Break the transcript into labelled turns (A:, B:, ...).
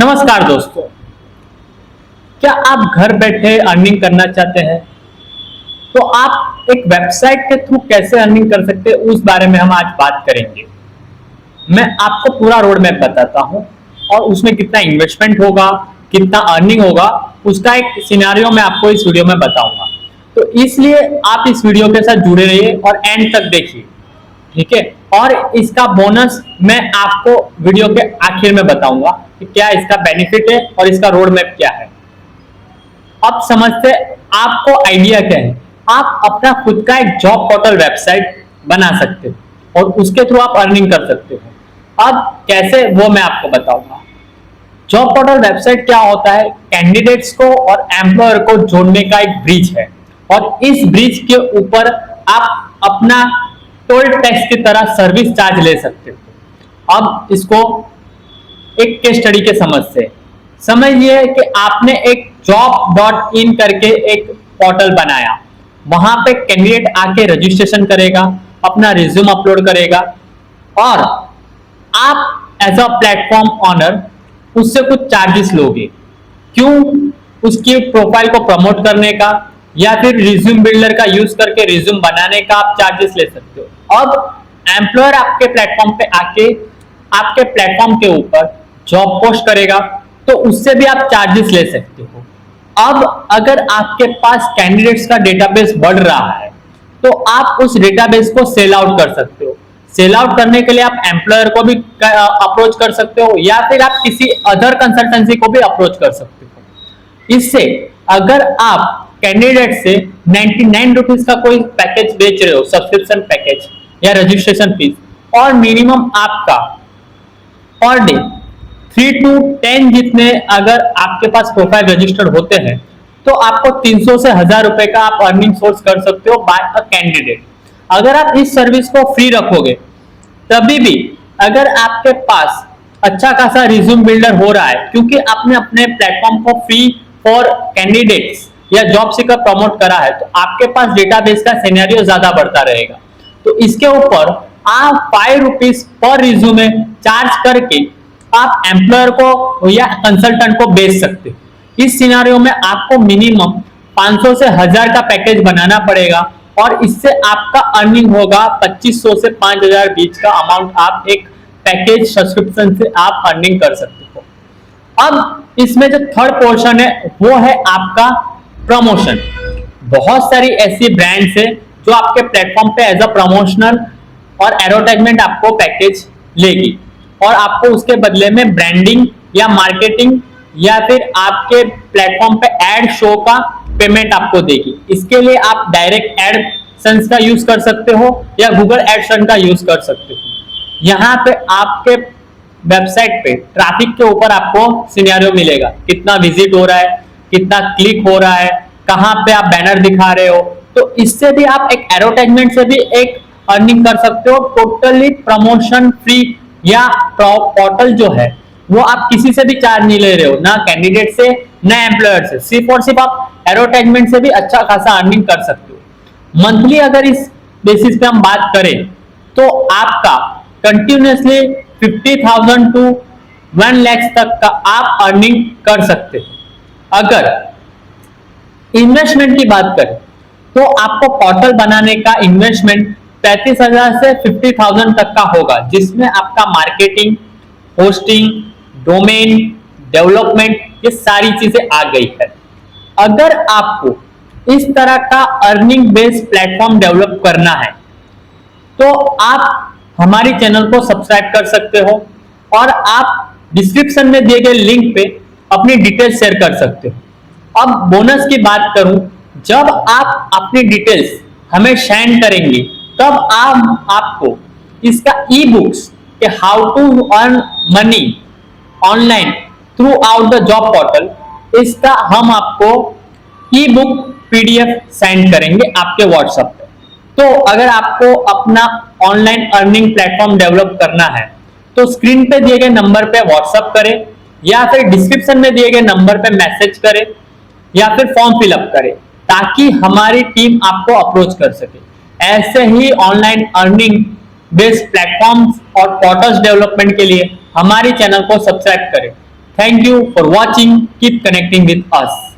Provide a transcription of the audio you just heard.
A: नमस्कार दोस्तों, क्या आप घर बैठे अर्निंग करना चाहते हैं? तो आप एक वेबसाइट के थ्रू कैसे अर्निंग कर सकते हैं उस बारे में हम आज बात करेंगे। मैं आपको पूरा रोड मैप बताता हूं और उसमें कितना इन्वेस्टमेंट होगा, कितना अर्निंग होगा, उसका एक सिनेरियो मैं आपको इस वीडियो में बताऊंगा। तो इसलिए आप इस वीडियो के साथ जुड़े रहिए और एंड तक देखिए, ठीक है। और इसका बोनस मैं आपको वीडियो के आखिर में बताऊंगा कि क्या इसका बेनिफिट है और इसका रोड मैप क्या है। अब समझते आपको आइडिया क्या है। आप अपना खुद का एक जॉब पोर्टल वेबसाइट बना सकते हो और उसके थ्रू आप अर्निंग कर सकते हो। अब कैसे वो मैं आपको बताऊंगा। जॉब पोर्टल वेबसाइट क्या होता है? कैंडिडेट्स को और एम्प्लॉयर को जोड़ने का एक ब्रिज है और इस ब्रिज के ऊपर आप अपना टोल टैक्स की तरह सर्विस चार्ज ले सकते हो। अब इसको एक केस स्टडी के समझिए कि आपने एक job.in करके एक पोर्टल बनाया। वहां पे कैंडिडेट आके रजिस्ट्रेशन करेगा, अपना रिज्यूम अपलोड करेगा और आप एज अ प्लेटफॉर्म ऑनर उससे कुछ चार्जेस लोगे। क्यों? उसकी प्रोफाइल को प्रमोट करने का या फिर रिज्यूम बिल्डर का यूज करके रिज्यूम बनाने का आप चार्जेस ले सकते हो। अब एम्प्लॉयर आपके प्लेटफॉर्म पे आके आपके प्लेटफॉर्म के ऊपर जॉब पोस्ट करेगा तो उससे भी आप चार्जेस ले सकते हो। अब अगर आपके पास कैंडिडेट्स का डेटाबेस बढ़ रहा है तो आप उस डेटाबेस को सेल आउट कर सकते हो। सेल आउट करने के लिए आप एम्प्लॉयर को भी अप्रोच कर सकते हो या फिर आप किसी अदर कंसल्टेंसी को भी अप्रोच कर सकते हो। इससे अगर आप कैंडिडेट से 99 रुपीज का कोई पैकेज बेच रहे हो, सब्सक्रिप्शन पैकेज या रजिस्ट्रेशन फीस, और मिनिमम आपका पर डे 3 to 10 जितने अगर आपके पास प्रोफाइल रजिस्टर्ड होते हैं तो आपको 300 से 1000 रुपए का आप अर्निंग सोर्स कर सकते हो बाय अ कैंडिडेट। अगर आप इस सर्विस को फ्री रखोगे तभी भी अगर आपके पास अच्छा खासा रिज्यूम बिल्डर हो रहा है, क्योंकि आपने अपने प्लेटफॉर्म को फ्री फॉर कैंडिडेट्स या जॉब सीकर प्रमोट करा है, तो आपके पास डेटाबेस का सिनेरियो ज्यादा बढ़ता रहेगा। तो इसके ऊपर आप 5 रुपीज पर रिज्यूमे चार्ज करके आप एम्प्लॉयर को या कंसल्टेंट को बेच सकते हो। इस सिनेरियो में आपको मिनिमम 500 से 1000 का पैकेज बनाना पड़ेगा और इससे आपका अर्निंग होगा 2500 से 5000 बीच का अमाउंट। आप एक पैकेज सब्सक्रिप्शन से आप अर्निंग कर सकते हो। अब इसमें जो थर्ड पोर्शन है वो है आपका प्रमोशन। बहुत सारी ऐसी ब्रांड्स है जो आपके प्लेटफॉर्म पे एज अ प्रमोशनल और एडवर्टाइजमेंट आपको पैकेज लेगी और आपको उसके बदले में ब्रांडिंग या मार्केटिंग या फिर आपके प्लेटफॉर्म पे एड शो का पेमेंट आपको देगी। इसके लिए आप डायरेक्ट एडसेंस का यूज कर सकते हो या गूगल एडसेंस का यूज कर सकते हो। यहाँ पे आपके वेबसाइट पे ट्रैफिक के ऊपर आपको सिनेरियो मिलेगा, कितना विजिट हो रहा है, कितना क्लिक हो रहा है, कहाँ पे आप बैनर दिखा रहे हो। तो इससे भी आप एक एडवर्टाइजमेंट से भी एक अर्निंग कर सकते हो। टोटली प्रमोशन फ्री या पोर्टल जो है वो आप किसी से भी चार्ज नहीं ले रहे हो, ना कैंडिडेट से ना एम्प्लॉयर से, सिर्फ और सिर्फ आप एडवर्टाइजमेंट से भी अच्छा खासा अर्निंग कर सकते हो। मंथली अगर इस बेसिस पे हम बात करें तो आपका कंटिन्यूसली 50,000 टू 1 लाख तक का आप अर्निंग कर सकते हो। अगर इन्वेस्टमेंट की बात करें तो आपको पोर्टल बनाने का इन्वेस्टमेंट 35,000 से 50,000 तक का होगा, जिसमें आपका मार्केटिंग, होस्टिंग, डोमेन, डेवलपमेंट, ये सारी चीजें आ गई है। अगर आपको इस तरह का अर्निंग बेस्ड प्लेटफॉर्म डेवलप करना है तो आप हमारी चैनल को सब्सक्राइब कर सकते हो और आप डिस्क्रिप्शन में दिए गए लिंक पे अपनी डिटेल्स शेयर कर सकते हो। अब बोनस की बात करूं, जब आप अपनी डिटेल्स हमें सेंड करेंगे तब आपको इसका ई बुक्स के how to earn money online throughout the job portal, इसका हम आपको ई बुक पीडीएफ सेंड करेंगे आपके व्हाट्सएप पे। तो अगर आपको अपना ऑनलाइन अर्निंग प्लेटफॉर्म डेवलप करना है तो स्क्रीन पे दिए गए नंबर पे व्हाट्सएप करें या फिर डिस्क्रिप्शन में दिए गए नंबर पे मैसेज करें या फिर फॉर्म फिलअप करें ताकि हमारी टीम आपको अप्रोच कर सके। ऐसे ही ऑनलाइन अर्निंग बेस्ड प्लेटफॉर्म्स और पोर्टल्स डेवलपमेंट के लिए हमारी चैनल को सब्सक्राइब करें। Thank you for watching. Keep connecting with us.